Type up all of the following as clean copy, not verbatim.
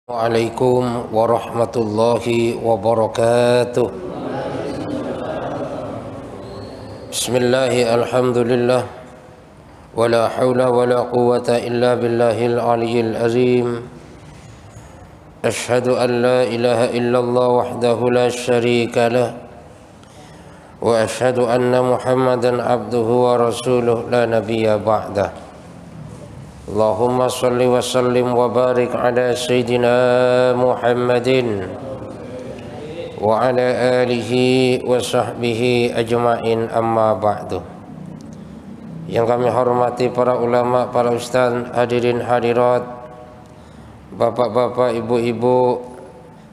Waalaikumsalam warahmatullahi wabarakatuh. Bismillahi alhamdulillah. Wala hawla wala quwata illa billahil aliyyil azim. Ashhadu an la ilaha illallah wahdahu la syarika lah. Wa ashhadu anna Muhammadan abduhu wa rasuluh la nabiyya ba'dah. Allahumma salli wa sallim wa barik ala Sayyidina Muhammadin wa ala alihi wa sahbihi ajma'in, amma ba'du. Yang kami hormati para ulama, para ustaz, hadirin hadirat, bapak-bapak, ibu-ibu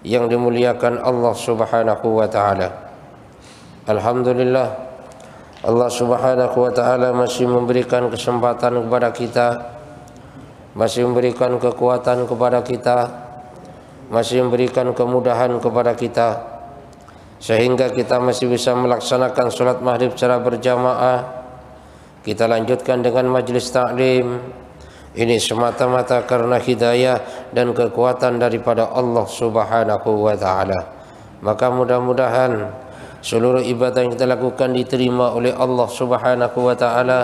yang dimuliakan Allah Subhanahu wa ta'ala. Alhamdulillah, Allah Subhanahu wa ta'ala masih memberikan kesempatan kepada kita, masih memberikan kekuatan kepada kita, masih memberikan kemudahan kepada kita, sehingga kita masih bisa melaksanakan sholat maghrib secara berjamaah. Kita lanjutkan dengan majlis taklim. Ini semata-mata karena hidayah dan kekuatan daripada Allah Subhanahu wa ta'ala. Maka mudah-mudahan seluruh ibadah yang kita lakukan diterima oleh Allah Subhanahu wa ta'ala,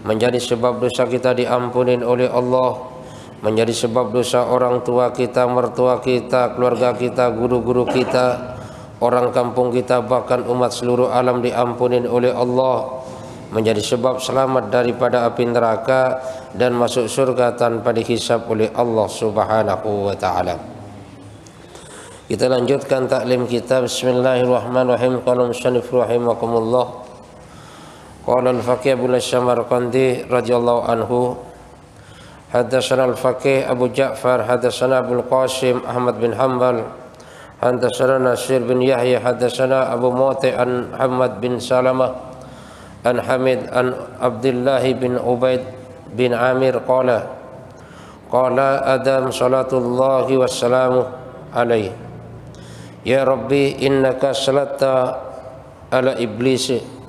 menjadi sebab dosa kita diampunin oleh Allah, menjadi sebab dosa orang tua kita, mertua kita, keluarga kita, guru-guru kita, orang kampung kita, bahkan umat seluruh alam diampunin oleh Allah, menjadi sebab selamat daripada api neraka dan masuk surga tanpa dihisab oleh Allah Subhanahu wa ta'ala. Kita lanjutkan taklim kita. Bismillahirrahmanirrahim. Qala musannif rahimakumullah. Qala al-faqih Abu Samarqandi radhiyallahu anhu, hadatsana al-faqih Abu Ja'far hadatsana Abu Qasim Ahmad bin Hanbal hadatsana Nasir bin Yahya hadatsana Abu Muti an Muhammad bin Salamah an Hamid an Abdullah bin Ubaid bin Amir qala Adam salatullahi wassalamu alaihi, ya Rabbi innaka salata ala iblis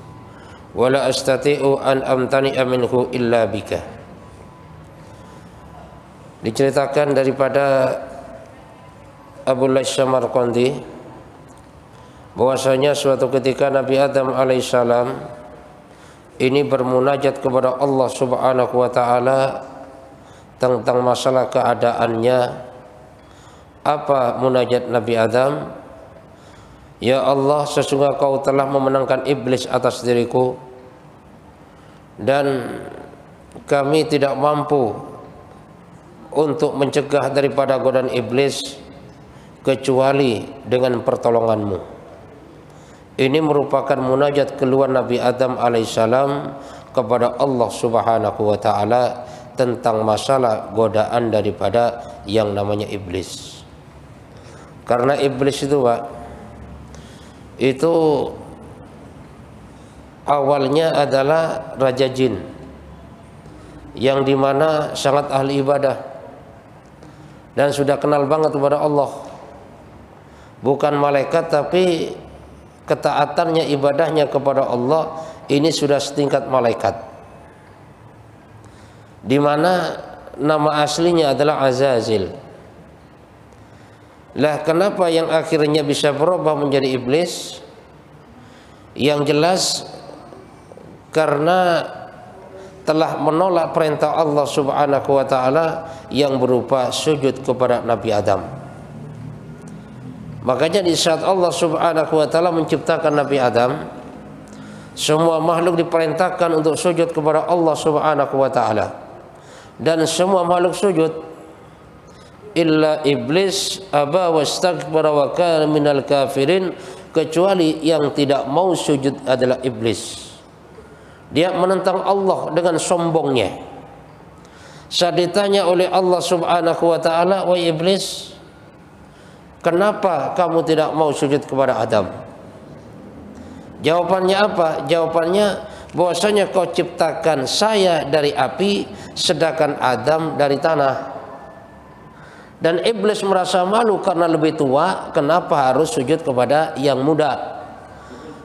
wala astati'u an amtani'a minhu illa bika. Diceritakan daripada Abu Samarqandi bahwasanya suatu ketika Nabi Adam alaihissalam ini bermunajat kepada Allah Subhanahu wa ta'ala tentang masalah keadaannya. Apa munajat Nabi Adam? Ya Allah, sesungguhnya kau telah memenangkan iblis atas diriku, dan kami tidak mampu untuk mencegah daripada godaan iblis kecuali dengan pertolonganmu. Ini merupakan munajat keluar Nabi Adam alaihissalam kepada Allah Subhanahu wa ta'ala tentang masalah godaan daripada yang namanya iblis. Karena iblis itu Pak, itu awalnya adalah raja jin yang dimana sangat ahli ibadah dan sudah kenal banget kepada Allah. Bukan malaikat, tapi ketaatannya, ibadahnya kepada Allah ini sudah setingkat malaikat, dimana nama aslinya adalah Azazil. Lah kenapa yang akhirnya bisa berubah menjadi iblis? Yang jelas karena telah menolak perintah Allah Subhanahu wa ta'ala yang berupa sujud kepada Nabi Adam. Makanya di saat Allah Subhanahu wa ta'ala menciptakan Nabi Adam, semua makhluk diperintahkan untuk sujud kepada Allah Subhanahu wa ta'ala, dan semua makhluk sujud illa iblis aba wastakbara wa kana minal kafirin, kecuali yang tidak mau sujud adalah iblis. Dia menentang Allah dengan sombongnya. Saat ditanya oleh Allah Subhanahu wa ta'ala, wahai iblis, kenapa kamu tidak mau sujud kepada Adam? Jawabannya apa? Jawabannya bahwasanya kau ciptakan saya dari api, sedangkan Adam dari tanah. Dan iblis merasa malu karena lebih tua, kenapa harus sujud kepada yang muda?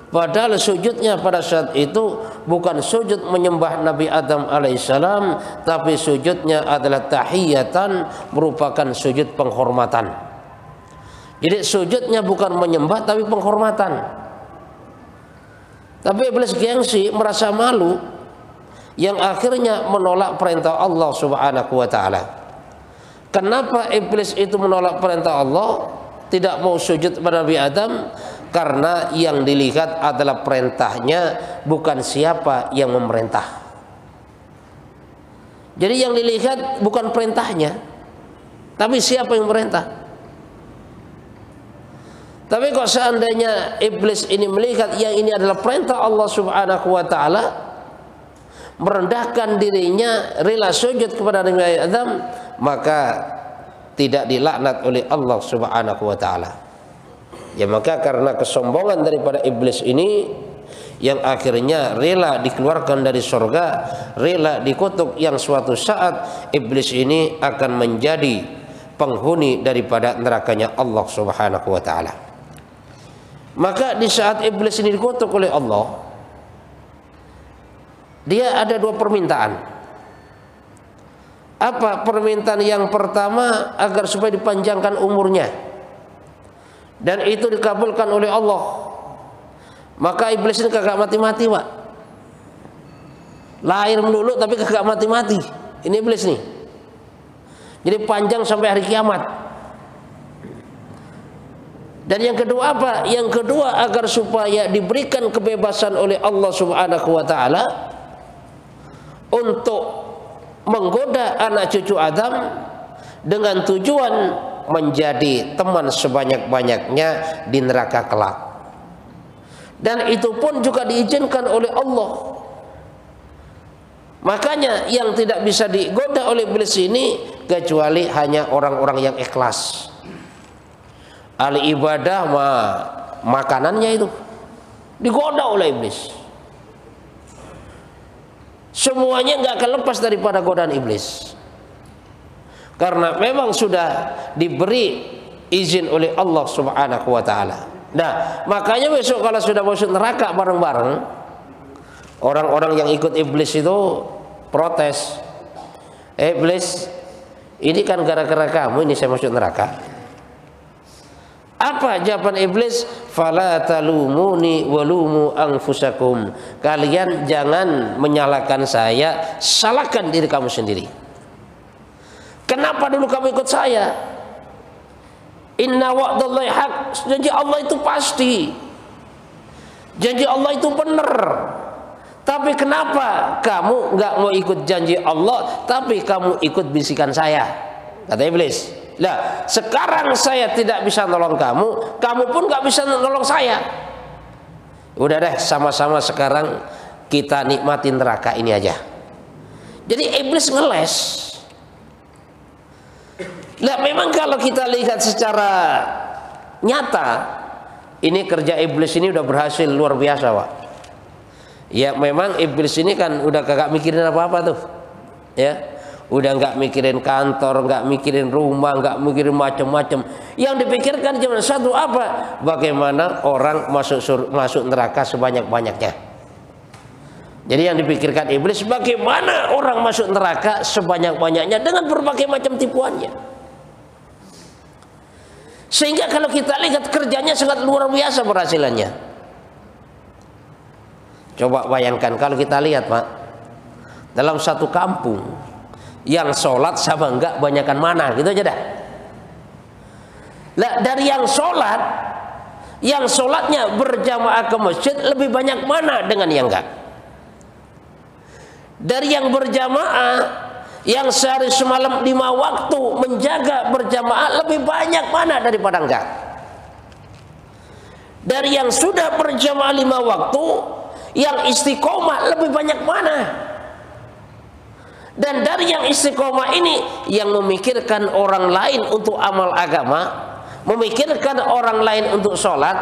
Padahal sujudnya pada saat itu bukan sujud menyembah Nabi Adam alaihissalam, tapi sujudnya adalah tahiyatan, merupakan sujud penghormatan. Jadi sujudnya bukan menyembah tapi penghormatan. Tapi iblis gengsi, merasa malu, yang akhirnya menolak perintah Allah Subhanahu wa taala. Kenapa iblis itu menolak perintah Allah, tidak mau sujud kepada Nabi Adam? Karena yang dilihat adalah perintahnya, bukan siapa yang memerintah. Jadi yang dilihat bukan perintahnya, tapi siapa yang memerintah. Tapi kok seandainya iblis ini melihat yang ini adalah perintah Allah Subhanahu wa taala, merendahkan dirinya, rela sujud kepada Nabi Adam, maka tidak dilaknat oleh Allah Subhanahu wa taala. Ya, maka karena kesombongan daripada iblis ini, yang akhirnya rela dikeluarkan dari surga, rela dikutuk, yang suatu saat iblis ini akan menjadi penghuni daripada nerakanya Allah Subhanahu wa taala. Maka di saat iblis ini dikutuk oleh Allah, dia ada dua permintaan. Apa permintaan yang pertama? Agar supaya dipanjangkan umurnya, dan itu dikabulkan oleh Allah. Maka iblis ini kagak mati-mati, Pak. Lahir melulu tapi kagak mati-mati. Ini iblis nih. Jadi panjang sampai hari kiamat. Dan yang kedua apa? Yang kedua agar supaya diberikan kebebasan oleh Allah Subhanahu wa taala untuk menggoda anak cucu Adam dengan tujuan menjadi teman sebanyak-banyaknya di neraka kelak. Dan itu pun juga diizinkan oleh Allah. Makanya yang tidak bisa digoda oleh iblis ini kecuali hanya orang-orang yang ikhlas. Ahli ibadah makanannya itu digoda oleh iblis. Semuanya nggak akan lepas daripada godaan iblis, karena memang sudah diberi izin oleh Allah Subhanahu wa taala. Nah, makanya besok kalau sudah masuk neraka bareng-bareng, orang-orang yang ikut iblis itu protes. Iblis, ini kan gara-gara kamu ini saya masuk neraka. Apa jawaban iblis? Fala talumuni walumu anfusakum. Kalian jangan menyalahkan saya, salahkan diri kamu sendiri. Kenapa dulu kamu ikut saya? Inna wa'dallahi haq. Janji Allah itu pasti. Janji Allah itu benar. Tapi kenapa kamu nggak mau ikut janji Allah, tapi kamu ikut bisikan saya? Kata iblis. Lah, sekarang saya tidak bisa nolong kamu, kamu pun nggak bisa nolong saya. Udah deh, sama-sama sekarang kita nikmatin neraka ini aja. Jadi iblis ngeles. Lah, memang kalau kita lihat secara nyata, ini kerja iblis ini udah berhasil luar biasa, Pak. Ya, memang iblis ini kan udah kagak mikirin apa-apa tuh, ya. Udah nggak mikirin kantor, nggak mikirin rumah, nggak mikirin macam-macam. Yang dipikirkan cuma satu, apa? Bagaimana orang masuk neraka sebanyak-banyaknya. Jadi yang dipikirkan iblis, bagaimana orang masuk neraka sebanyak-banyaknya dengan berbagai macam tipuannya. Sehingga kalau kita lihat kerjanya sangat luar biasa berhasilannya. Coba bayangkan kalau kita lihat, Pak, dalam satu kampung yang sholat sama enggak banyakan mana, gitu aja dah. Lah, dari yang sholatnya berjamaah ke masjid lebih banyak mana dengan yang enggak? Dari yang berjamaah, yang sehari semalam 5 waktu menjaga berjamaah lebih banyak mana daripada enggak? Dari yang sudah berjamaah 5 waktu, yang istiqomah lebih banyak mana? Dan dari yang istiqomah ini, yang memikirkan orang lain untuk amal agama, memikirkan orang lain untuk sholat,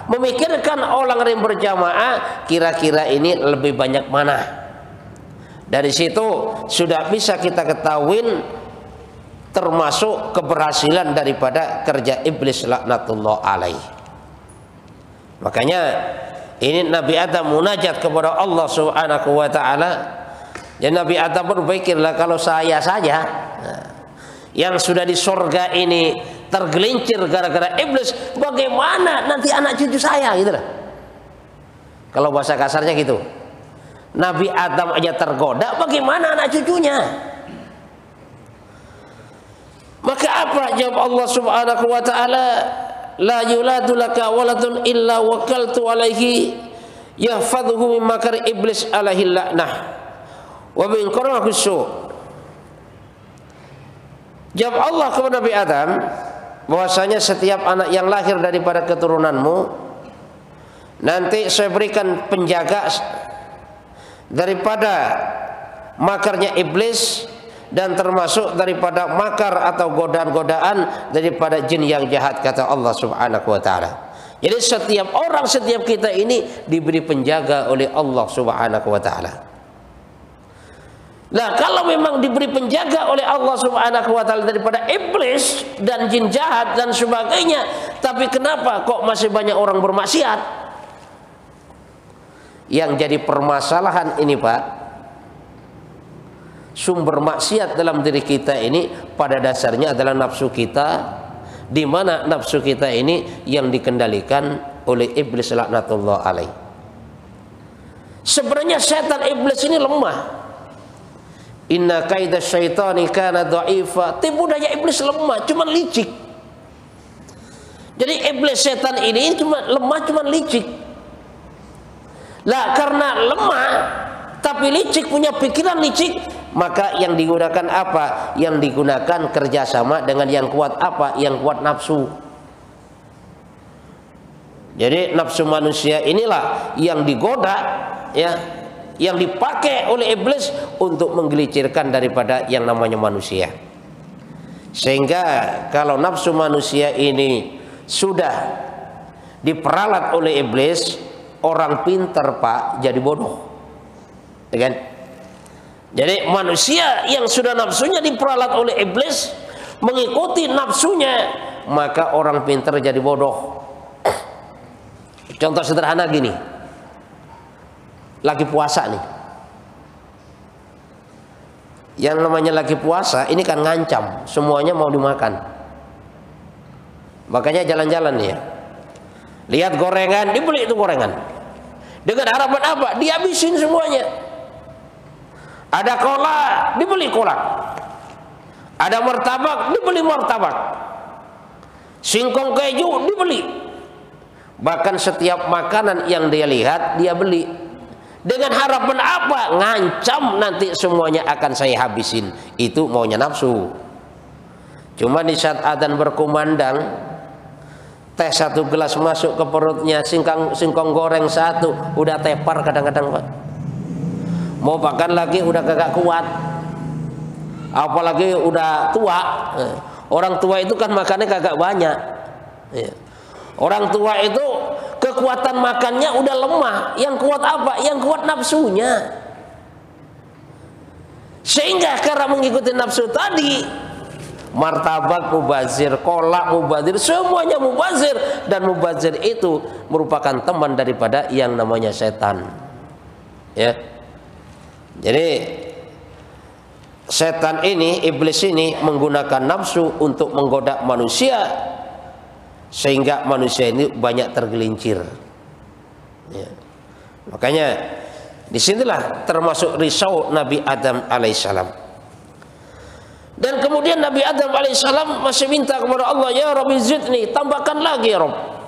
memikirkan orang lain berjamaah, kira-kira ini lebih banyak mana? Dari situ sudah bisa kita ketahui termasuk keberhasilan daripada kerja iblis laknatullah alaih. Makanya Ini Nabi Adam munajat kepada Allah Subhanahu wa taala. Ya Nabi Adam berpikirlah, kalau saya saja yang sudah di surga ini tergelincir gara-gara iblis, bagaimana nanti anak cucu saya, gitu lah. Kalau bahasa kasarnya gitu. Nabi Adam aja tergoda, bagaimana anak cucunya? Maka apa jawab Allah Subhanahu wa taala? La yuladu laka waladun illa wakaltu alaihi yahfadhuhu min makar iblis alaihi la'nah wa min qarnahu su'. Jawab Allah kepada Nabi Adam bahwasanya setiap anak yang lahir daripada keturunanmu nanti saya berikan penjaga daripada makarnya iblis, dan termasuk daripada makar atau godaan-godaan daripada jin yang jahat, kata Allah Subhanahu wa taala. Jadi setiap orang, setiap kita ini diberi penjaga oleh Allah Subhanahu wa taala. Nah, kalau memang diberi penjaga oleh Allah Subhanahu wa taala daripada iblis dan jin jahat dan sebagainya, tapi kenapa kok masih banyak orang bermaksiat? Yang jadi permasalahan ini, Pak, sumber maksiat dalam diri kita ini pada dasarnya adalah nafsu kita, di mana nafsu kita ini yang dikendalikan oleh iblis laknatullah alaih. Sebenarnya setan iblis ini lemah. Inna kaida syaitani kana dha'ifa. Tipu daya iblis lemah, cuma licik. Jadi iblis setan ini cuma lemah, cuma licik. Lah karena lemah tapi licik, punya pikiran licik, maka yang digunakan apa? Yang digunakan kerjasama dengan yang kuat apa? Yang kuat nafsu. Jadi nafsu manusia inilah yang digoda, ya, yang dipakai oleh iblis untuk menggelincirkan daripada yang namanya manusia. Sehingga kalau nafsu manusia ini sudah diperalat oleh iblis, orang pintar, Pak, jadi bodoh. Kan? Jadi manusia yang sudah nafsunya diperalat oleh iblis mengikuti nafsunya, maka orang pintar jadi bodoh. Contoh sederhana gini, lagi puasa nih, yang namanya lagi puasa ini kan ngancam, semuanya mau dimakan. Makanya jalan-jalan nih ya, lihat gorengan, dibeli itu gorengan dengan harapan apa? Dihabisin semuanya. Ada kolak, dibeli kolak. Ada martabak, dibeli martabak. Singkong keju, dibeli. Bahkan setiap makanan yang dia lihat, dia beli. Dengan harapan apa? Ngancam nanti semuanya akan saya habisin. Itu maunya nafsu. Cuma di saat adzan berkumandang, teh satu gelas masuk ke perutnya, singkong goreng satu, udah tepar kadang-kadang, Pak. Mau makan lagi udah kagak kuat, apalagi udah tua. Orang tua itu kan makannya kagak banyak. Orang tua itu kekuatan makannya udah lemah. Yang kuat apa? Yang kuat nafsunya. Sehingga karena mengikuti nafsu tadi, martabak mubazir, kolak mubazir, semuanya mubazir. Dan mubazir itu merupakan teman daripada yang namanya setan. Ya. Jadi setan ini, iblis ini menggunakan nafsu untuk menggoda manusia sehingga manusia ini banyak tergelincir. Ya. Makanya disinilah termasuk risau Nabi Adam alaihissalam. Dan kemudian Nabi Adam alaihissalam masih minta kepada Allah, ya Rabbi zidni, tambahkan lagi ya Rabb.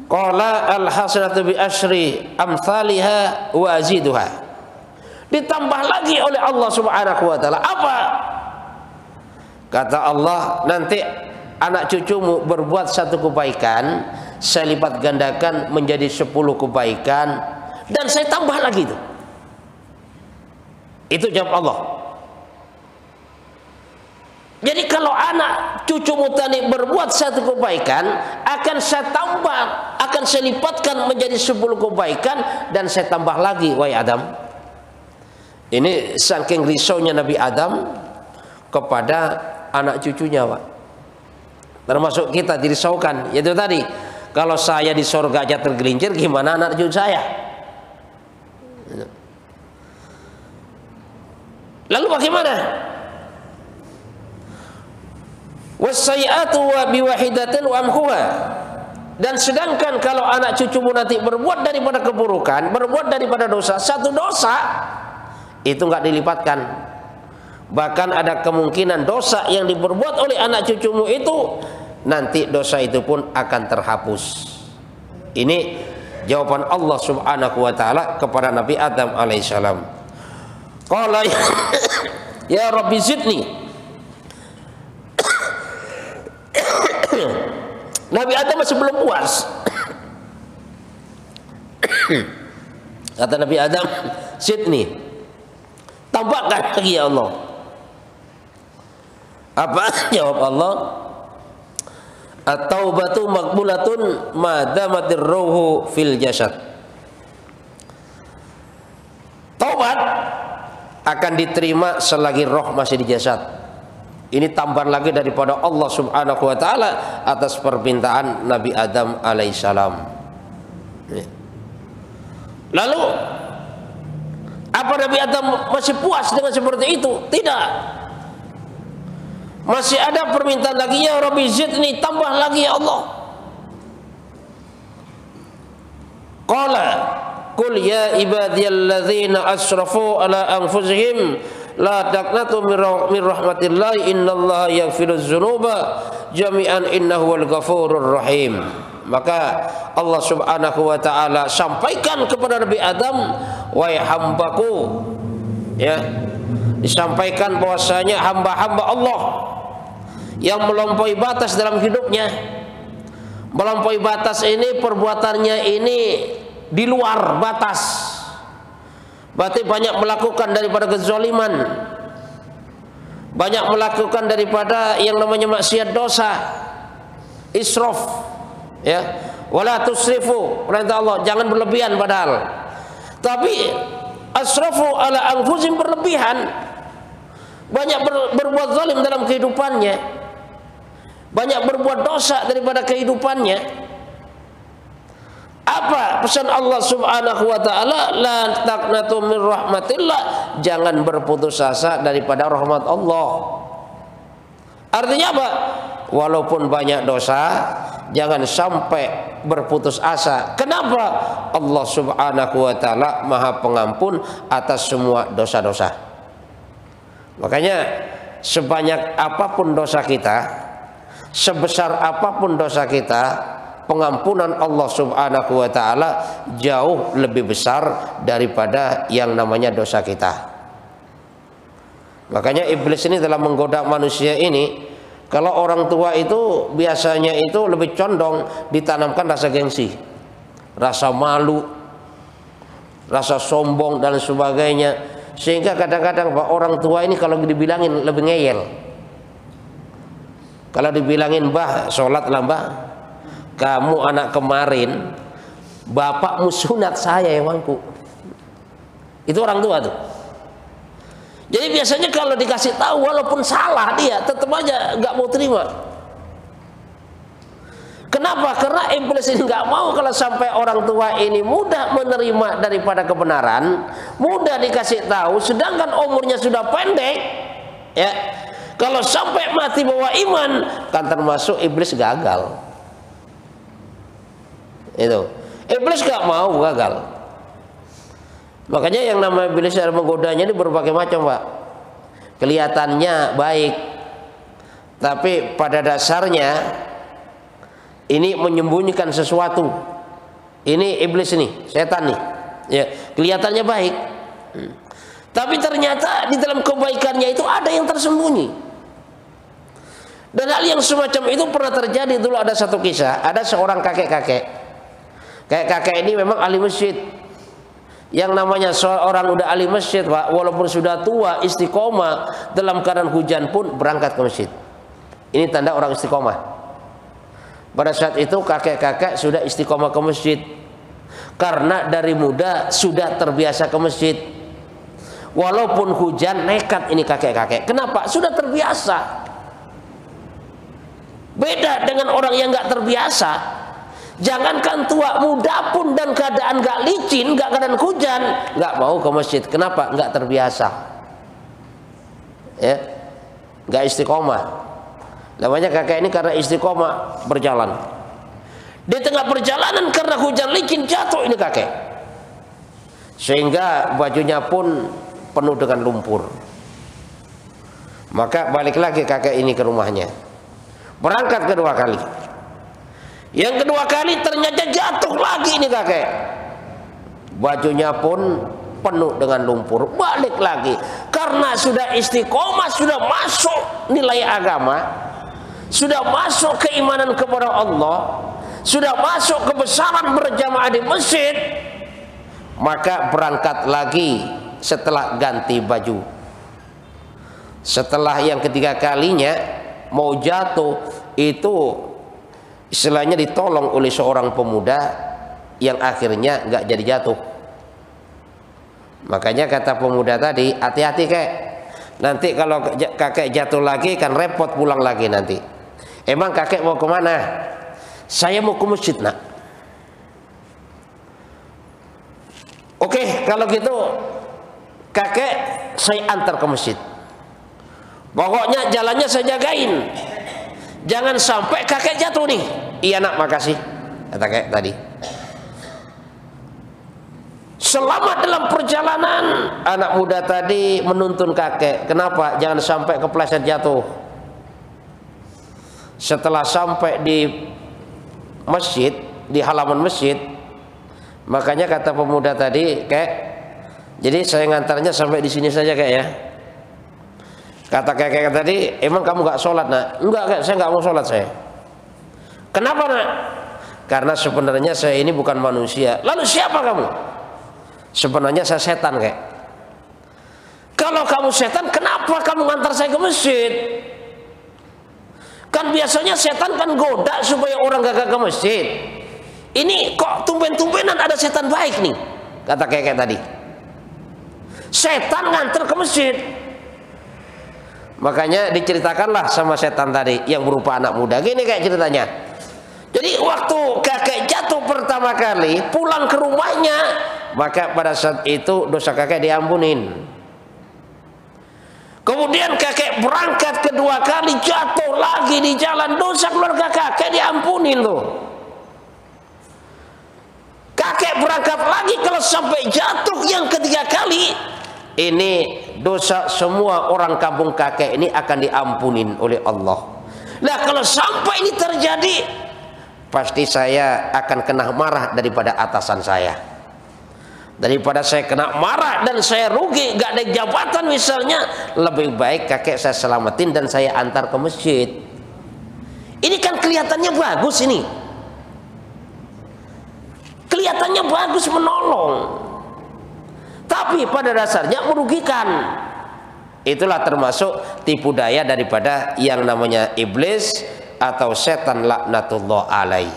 Qala al-hasanatu bi asyri amsalha wa aziduha. Ditambah lagi oleh Allah Subhanahu wa taala. Apa? Kata Allah, nanti anak cucumu berbuat satu kebaikan, saya lipat gandakan menjadi 10 kebaikan, dan saya tambah lagi itu. Itu jawab Allah. Jadi kalau anak cucumu tadi berbuat satu kebaikan, akan saya tambah, akan saya lipatkan menjadi 10 kebaikan, dan saya tambah lagi, wahai Adam. Ini saking risaunya Nabi Adam kepada anak cucunya, Pak. Termasuk kita dirisaukan, yaitu tadi, Kalau saya di surga aja tergelincir, gimana anak cucu saya? Lalu bagaimana? Wassayi'atu wa biwahidatin wa amhuha. Dan sedangkan kalau anak cucumu nanti berbuat daripada keburukan, berbuat daripada dosa, satu dosa itu nggak dilipatkan. Bahkan ada kemungkinan dosa yang diperbuat oleh anak cucumu itu nanti dosa itu pun akan terhapus. Ini jawaban Allah Subhanahu wa taala kepada Nabi Adam alaihissalam. Qala ya Rabbi zidni. Nabi Adam masih belum puas. Kata Nabi Adam, zidni, tambahkan lagi ya Allah. Apa jawab Allah? At-taubatu maqbulatun ma damatir ruhu fil jasad. Taubat akan diterima selagi roh masih di jasad. Ini tambahan lagi daripada Allah Subhanahu wa taala atas permintaan Nabi Adam alaihissalam. Lalu apa Nabi Adam masih puas dengan seperti itu? Tidak. Masih ada permintaan lagi, ya Rabbi zidni, tambah lagi ya Allah. Qala qul ya ibadiyalladzina asrafu ala anfusihim la taqnatu min rahmatillah innallaha yaghfiruz dzunuba jami'an innahu wal ghafurur rahim. Maka Allah Subhanahu wa taala sampaikan kepada Nabi Adam, wahai hambaku, ya, disampaikan bahwasanya hamba-hamba Allah yang melampaui batas dalam hidupnya. Melampaui batas ini perbuatannya ini di luar batas. Berarti banyak melakukan daripada kezaliman, banyak melakukan daripada yang namanya maksiat dosa, israf, ya, wala tusrifu, perintah Allah jangan berlebihan, padahal tapi asrafu ala anfusihim, berlebihan, banyak berbuat zalim dalam kehidupannya, banyak berbuat dosa daripada kehidupannya. Apa pesan Allah Subhanahu wa taala? La taqnatu min rahmatillah, jangan berputus asa daripada rahmat Allah. Artinya apa? Walaupun banyak dosa, jangan sampai berputus asa. Kenapa? Allah Subhanahu wa taala Maha Pengampun atas semua dosa-dosa. Makanya sebanyak apapun dosa kita, sebesar apapun dosa kita, pengampunan Allah Subhanahu wa taala jauh lebih besar daripada yang namanya dosa kita. Makanya iblis ini dalam menggoda manusia ini, kalau orang tua itu biasanya itu lebih condong ditanamkan rasa gengsi, rasa malu, rasa sombong dan sebagainya, sehingga kadang-kadang orang tua ini kalau dibilangin lebih ngeyel. Kalau dibilangin, "Mbah, sholat lah mbah, kamu anak kemarin bapakmu sunat saya yang mangku." Itu orang tua tuh. Jadi biasanya kalau dikasih tahu walaupun salah, dia tetap aja nggak mau terima. Kenapa? Karena iblis ini nggak mau kalau sampai orang tua ini mudah menerima daripada kebenaran, mudah dikasih tahu, sedangkan umurnya sudah pendek, ya. Kalau sampai mati bawa iman, kan termasuk iblis gagal. Itu iblis gak mau gagal. Makanya yang namanya iblis yang menggodanya ini berbagai macam, Pak. Kelihatannya baik, tapi pada dasarnya ini menyembunyikan sesuatu. Ini iblis nih, setan nih, ya, kelihatannya baik, tapi ternyata di dalam kebaikannya itu ada yang tersembunyi. Dan hal yang semacam itu pernah terjadi dulu. Ada satu kisah, ada seorang kakek-kakek. Kakek-kakek ini memang ahli masjid. Yang namanya seorang udah ahli masjid, Pak, walaupun sudah tua, istiqomah, dalam keadaan hujan pun berangkat ke masjid. Ini tanda orang istiqomah. Pada saat itu kakek-kakek sudah istiqomah ke masjid, karena dari muda sudah terbiasa ke masjid. Walaupun hujan, nekat ini kakek-kakek. Kenapa? Sudah terbiasa. Beda dengan orang yang nggak terbiasa. Jangankan tua, muda pun dan keadaan gak licin, gak keadaan hujan, gak mau ke masjid. Kenapa? Gak terbiasa. Ya, gak istiqomah. Namanya kakek ini karena istiqomah berjalan. Di tengah perjalanan karena hujan licin jatuh ini kakek, sehingga bajunya pun penuh dengan lumpur. Maka balik lagi kakek ini ke rumahnya, berangkat kedua kali. Yang kedua kali ternyata jatuh lagi ini kakek, bajunya pun penuh dengan lumpur. Balik lagi karena sudah istiqomah, sudah masuk nilai agama, sudah masuk keimanan kepada Allah, sudah masuk kebesaran berjamaah di masjid, maka berangkat lagi setelah ganti baju. Setelah yang ketiga kalinya mau jatuh, itu istilahnya ditolong oleh seorang pemuda yang akhirnya nggak jadi jatuh. Makanya kata pemuda tadi, hati-hati kek, nanti kalau kakek jatuh lagi kan repot pulang lagi nanti. Emang kakek mau kemana? Saya mau ke masjid nak. Oke, kalau gitu kakek saya antar ke masjid. Pokoknya jalannya saya jagain, jangan sampai kakek jatuh nih. Iya nak, makasih, kata kakek tadi. Selamat dalam perjalanan, anak muda tadi menuntun kakek. Kenapa? Jangan sampai kepleset jatuh. Setelah sampai di masjid, di halaman masjid, makanya kata pemuda tadi, kek, jadi saya ngantarnya sampai di sini saja kek ya. Kata kakek tadi, emang kamu gak sholat nak? Enggak kek, saya gak mau sholat saya. Kenapa nak? Karena sebenarnya saya ini bukan manusia. Lalu siapa kamu? Sebenarnya saya setan kek. Kalau kamu setan, kenapa kamu ngantar saya ke masjid? Kan biasanya setan kan goda supaya orang gak ke masjid. Ini kok tumben-tumbenan ada setan baik nih, kata kakek tadi. Setan ngantar ke masjid. Makanya diceritakanlah sama setan tadi yang berupa anak muda. Gini kayak ceritanya. Jadi waktu kakek jatuh pertama kali pulang ke rumahnya, maka pada saat itu dosa kakek diampunin. Kemudian kakek berangkat kedua kali, jatuh lagi di jalan, dosa keluarga kakek diampunin tuh. Kakek berangkat lagi, kalau sampai jatuh yang ketiga kali, ini dosa semua orang kampung kakek ini akan diampunin oleh Allah. Nah kalau sampai ini terjadi, pasti saya akan kena marah daripada atasan saya. Daripada saya kena marah dan saya rugi, gak ada jabatan misalnya, lebih baik kakek saya selamatin dan saya antar ke masjid. Ini kan kelihatannya bagus ini. Kelihatannya bagus menolong, tapi pada dasarnya merugikan. Itulah termasuk tipu daya daripada yang namanya iblis atau setan laknatullah alaih.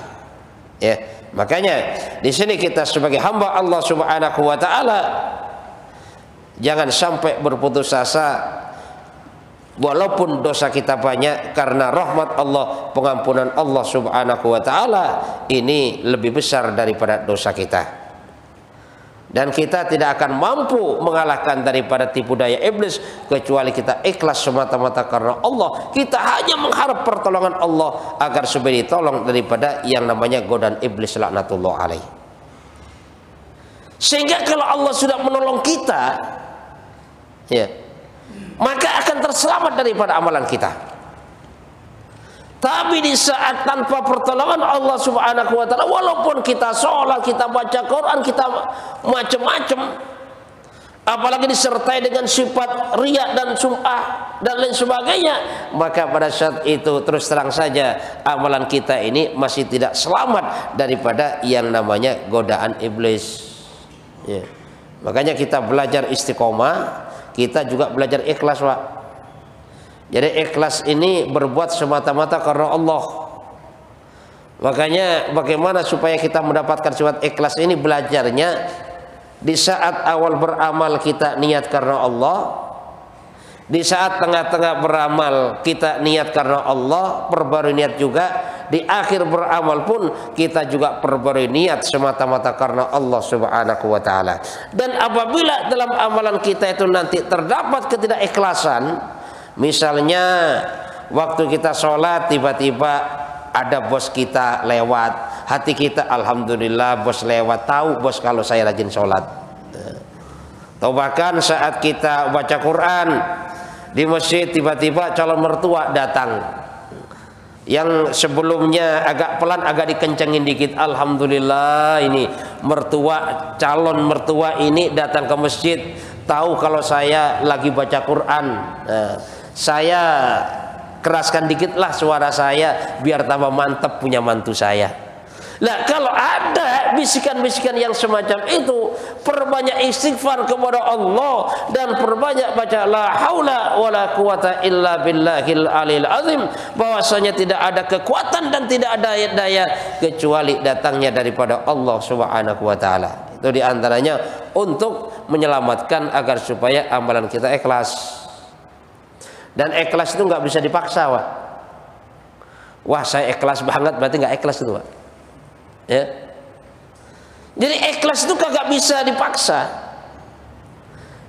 Ya, makanya di sini kita sebagai hamba Allah Subhanahu wa taala jangan sampai berputus asa walaupun dosa kita banyak, karena rahmat Allah, pengampunan Allah Subhanahu wa taala ini lebih besar daripada dosa kita. Dan kita tidak akan mampu mengalahkan daripada tipu daya iblis kecuali kita ikhlas semata-mata karena Allah. Kita hanya mengharap pertolongan Allah agar supaya ditolong daripada yang namanya godaan iblis laknatullah alaih. Sehingga kalau Allah sudah menolong kita, ya, maka akan terselamat daripada amalan kita. Tapi di saat tanpa pertolongan Allah Subhanahu wa taala, walaupun kita sholat, kita baca Quran, kita macam-macam, apalagi disertai dengan sifat riya dan sum'ah dan lain sebagainya, maka pada saat itu terus terang saja amalan kita ini masih tidak selamat daripada yang namanya godaan iblis. Ya. Makanya kita belajar istiqomah, kita juga belajar ikhlas, Pak. Jadi ikhlas ini berbuat semata-mata karena Allah. Makanya bagaimana supaya kita mendapatkan sifat ikhlas ini, belajarnya di saat awal beramal kita niat karena Allah, di saat tengah-tengah beramal kita niat karena Allah, perbarui niat juga, di akhir beramal pun kita juga perbarui niat semata-mata karena Allah Subhanahu wa taala. Dan apabila dalam amalan kita itu nanti terdapat ketidakikhlasan, misalnya waktu kita sholat tiba-tiba ada bos kita lewat, hati kita alhamdulillah bos lewat, tahu bos kalau saya rajin sholat. Atau bahkan saat kita baca Quran di masjid tiba-tiba calon mertua datang, yang sebelumnya agak pelan agak dikencengin dikit, alhamdulillah ini mertua, calon mertua ini datang ke masjid, tahu kalau saya lagi baca Quran. Saya keraskan dikitlah suara saya biar tambah mantap punya mantu saya. Nah, kalau ada bisikan-bisikan yang semacam itu, perbanyak istighfar kepada Allah dan perbanyak baca la haula wala quwata illa billahil alil azim, bahwasanya tidak ada kekuatan dan tidak ada daya kecuali datangnya daripada Allah Subhanahu wa taala. Itu diantaranya untuk menyelamatkan agar supaya amalan kita ikhlas. Dan ikhlas itu nggak bisa dipaksa, Wah. Wah, saya ikhlas banget, berarti nggak ikhlas itu, Pak. Ya. Jadi ikhlas itu kagak bisa dipaksa.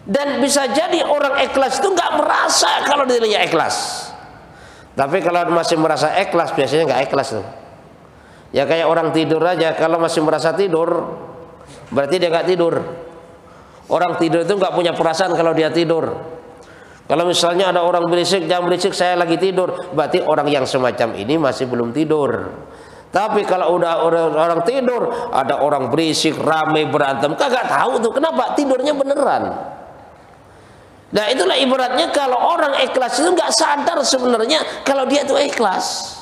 Dan bisa jadi orang ikhlas itu nggak merasa kalau dirinya ikhlas. Tapi kalau masih merasa ikhlas, biasanya nggak ikhlas tuh. Ya kayak orang tidur aja, kalau masih merasa tidur, berarti dia nggak tidur. Orang tidur itu nggak punya perasaan kalau dia tidur. Kalau misalnya ada orang berisik, jangan berisik, saya lagi tidur, berarti orang yang semacam ini masih belum tidur. Tapi kalau udah orang tidur, ada orang berisik, rame, berantem, kagak tahu tuh kenapa, tidurnya beneran. Nah, itulah ibaratnya kalau orang ikhlas itu nggak sadar sebenarnya kalau dia itu ikhlas.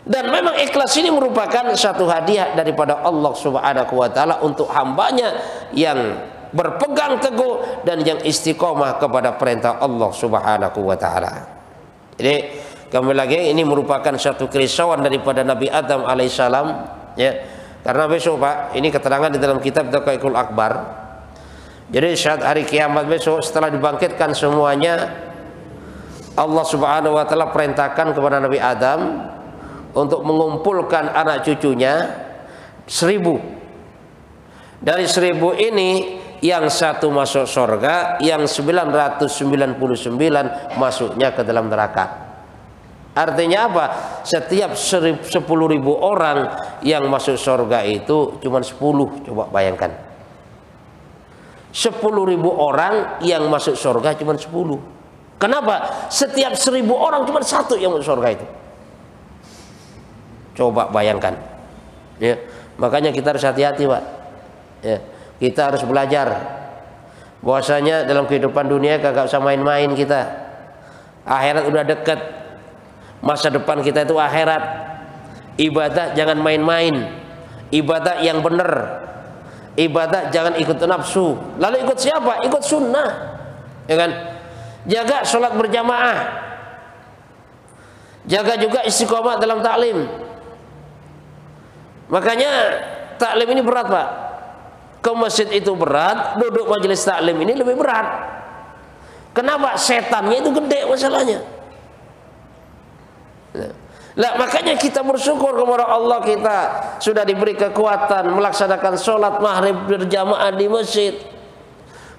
Dan memang ikhlas ini merupakan satu hadiah daripada Allah Subhanahu wa taala untuk hambanya yang berpegang teguh dan yang istiqomah kepada perintah Allah Subhanahu wa taala. Jadi kembali lagi, ini merupakan satu kerisauan daripada Nabi Adam alaihissalam, ya. Karena besok, Pak, ini keterangan di dalam kitab Daqaiqul Akbar. Jadi saat hari kiamat besok, setelah dibangkitkan semuanya, Allah Subhanahu wa taala perintahkan kepada Nabi Adam untuk mengumpulkan anak cucunya 1000. Dari 1000 ini yang satu masuk surga, yang 999 masuknya ke dalam neraka. Artinya apa? Setiap 10.000 orang yang masuk surga itu cuma 10. Coba bayangkan, 10.000 orang yang masuk surga cuma 10. Kenapa? Setiap 1000 orang cuma 1 yang masuk surga itu. Coba bayangkan, ya. Makanya kita harus hati-hati, Pak, ya. Kita harus belajar bahwasanya dalam kehidupan dunia kagak usah main-main kita. Akhirat udah dekat. Masa depan kita itu akhirat. Ibadah jangan main-main. Ibadah yang benar. Ibadah jangan ikut nafsu. Lalu ikut siapa? Ikut sunnah, ya kan? Jaga sholat berjamaah. Jaga juga istiqomah dalam taklim. Makanya taklim ini berat, Pak. Ke masjid itu berat, duduk majelis taklim ini lebih berat. Kenapa? Setannya itu gede masalahnya. Nah, makanya kita bersyukur kepada Allah, kita sudah diberi kekuatan melaksanakan sholat maghrib berjamaah di masjid.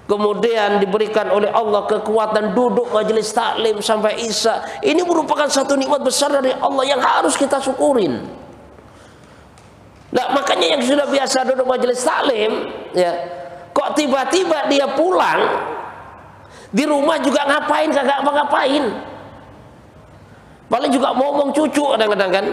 Kemudian diberikan oleh Allah kekuatan duduk majelis taklim sampai isya. Ini merupakan satu nikmat besar dari Allah yang harus kita syukurin. Nah, makanya yang sudah biasa duduk majelis taklim, ya, kok tiba-tiba dia pulang di rumah juga ngapain, kagak apa-ngapain. Paling juga ngomong cucu kadang-kadang kan.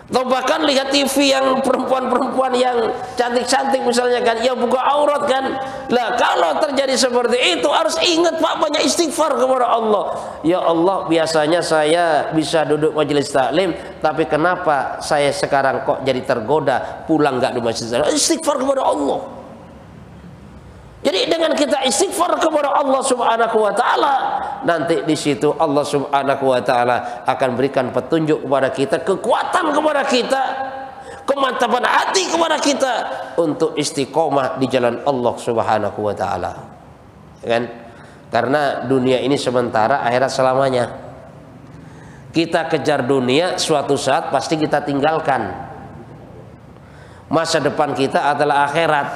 Atau bahkan lihat TV yang perempuan-perempuan yang cantik-cantik misalnya kan, ya buka aurat kan. Lah kalau terjadi seperti itu harus ingat, Pak, banyak istighfar kepada Allah. Ya Allah, biasanya saya bisa duduk majelis taklim, tapi kenapa saya sekarang kok jadi tergoda pulang nggak di masjid? Istighfar kepada Allah. Jadi dengan kita istighfar kepada Allah Subhanahu wa taala, nanti di situ Allah Subhanahu wa taala akan berikan petunjuk kepada kita, kekuatan kepada kita, kemantapan hati kepada kita untuk istiqomah di jalan Allah Subhanahu wa taala. Kan? Karena dunia ini sementara, akhirat selamanya. Kita kejar dunia, suatu saat pasti kita tinggalkan. Masa depan kita adalah akhirat.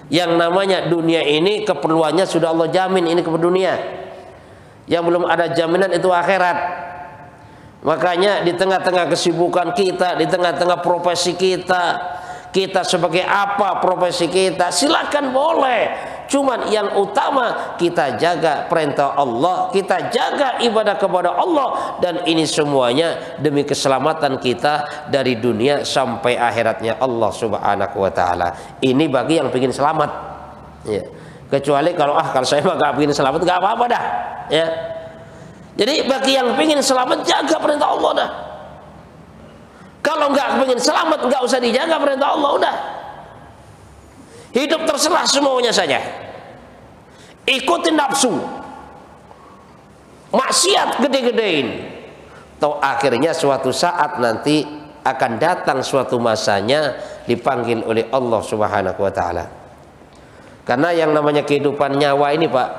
Yang namanya dunia ini keperluannya sudah Allah jamin, ini keperluan dunia. Yang belum ada jaminan itu akhirat. Makanya di tengah-tengah kesibukan kita, di tengah-tengah profesi kita sebagai apa profesi kita, silakan boleh. Cuman yang utama kita jaga perintah Allah, kita jaga ibadah kepada Allah, dan ini semuanya demi keselamatan kita dari dunia sampai akhiratnya Allah Subhanahu wa taala. Ini bagi yang ingin selamat. Ya. Kecuali kalau saya mah gak ingin selamat, gak apa-apa dah. Ya. Jadi bagi yang ingin selamat, jaga perintah Allah dah. Kalau nggak ingin selamat, nggak usah dijaga perintah Allah, udah. Hidup terserah semuanya saja. Ikutin nafsu, maksiat gede-gedein. Toh akhirnya suatu saat nanti akan datang suatu masanya dipanggil oleh Allah Subhanahu wa taala. Karena yang namanya kehidupan nyawa ini, Pak,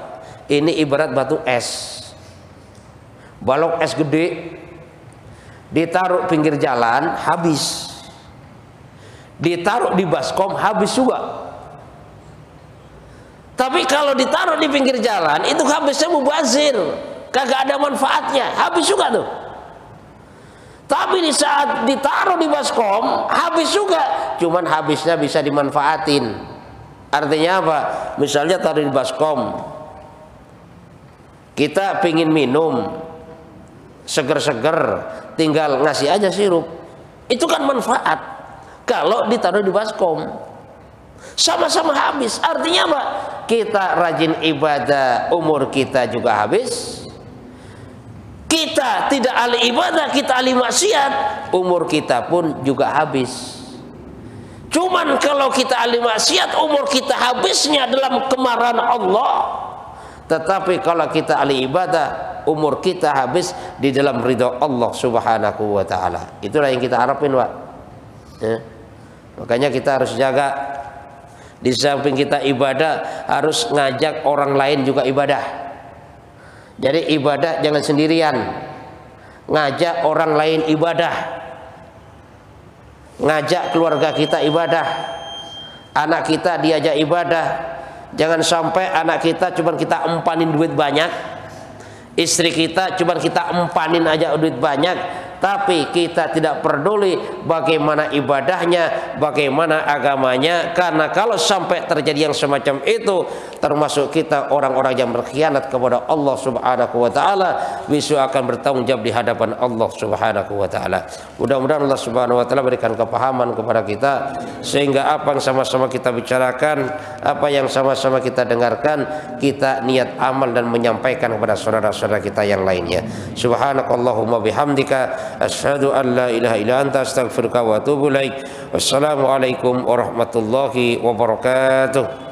ini ibarat batu es. Balok es gede ditaruh pinggir jalan habis, ditaruh di baskom habis juga. Tapi kalau ditaruh di pinggir jalan itu habisnya mubazir, kagak ada manfaatnya, habis juga tuh. Tapi di saat ditaruh di baskom habis juga, cuman habisnya bisa dimanfaatin. Artinya apa? Misalnya taruh di baskom, kita pingin minum seger-seger, tinggal ngasih aja sirup, itu kan manfaat. Kalau ditaruh di baskom sama-sama habis. Artinya apa? Kita rajin ibadah, umur kita juga habis. Kita tidak ahli ibadah, kita ahli maksiat, umur kita pun juga habis. Cuman kalau kita ahli maksiat, umur kita habisnya dalam kemarahan Allah. Tetapi kalau kita ahli ibadah, umur kita habis di dalam ridha Allah Subhanahu wa taala. Itulah yang kita harapin, Pak. Ya. Makanya kita harus jaga. Di samping kita ibadah, harus ngajak orang lain juga ibadah. Jadi ibadah jangan sendirian. Ngajak orang lain ibadah. Ngajak keluarga kita ibadah. Anak kita diajak ibadah. Jangan sampai anak kita cuma kita empanin duit banyak, istri kita cuma kita empanin aja duit banyak, tapi kita tidak peduli bagaimana ibadahnya, bagaimana agamanya. Karena kalau sampai terjadi yang semacam itu, termasuk kita orang-orang yang berkhianat kepada Allah Subhanahu wa taala, besok akan bertanggung jawab di hadapan Allah Subhanahu wa taala. Mudah-mudahan Allah Subhanahu wa taala berikan kepahaman kepada kita, sehingga apa yang sama-sama kita bicarakan, apa yang sama-sama kita dengarkan, kita niat amal dan menyampaikan kepada saudara-saudara kita yang lainnya. Subhanakallahumma bihamdika asyhadu an la ilaha illa anta astaghfiruka wa atubu ilaik. Wassalamualaikum warahmatullahi wabarakatuh.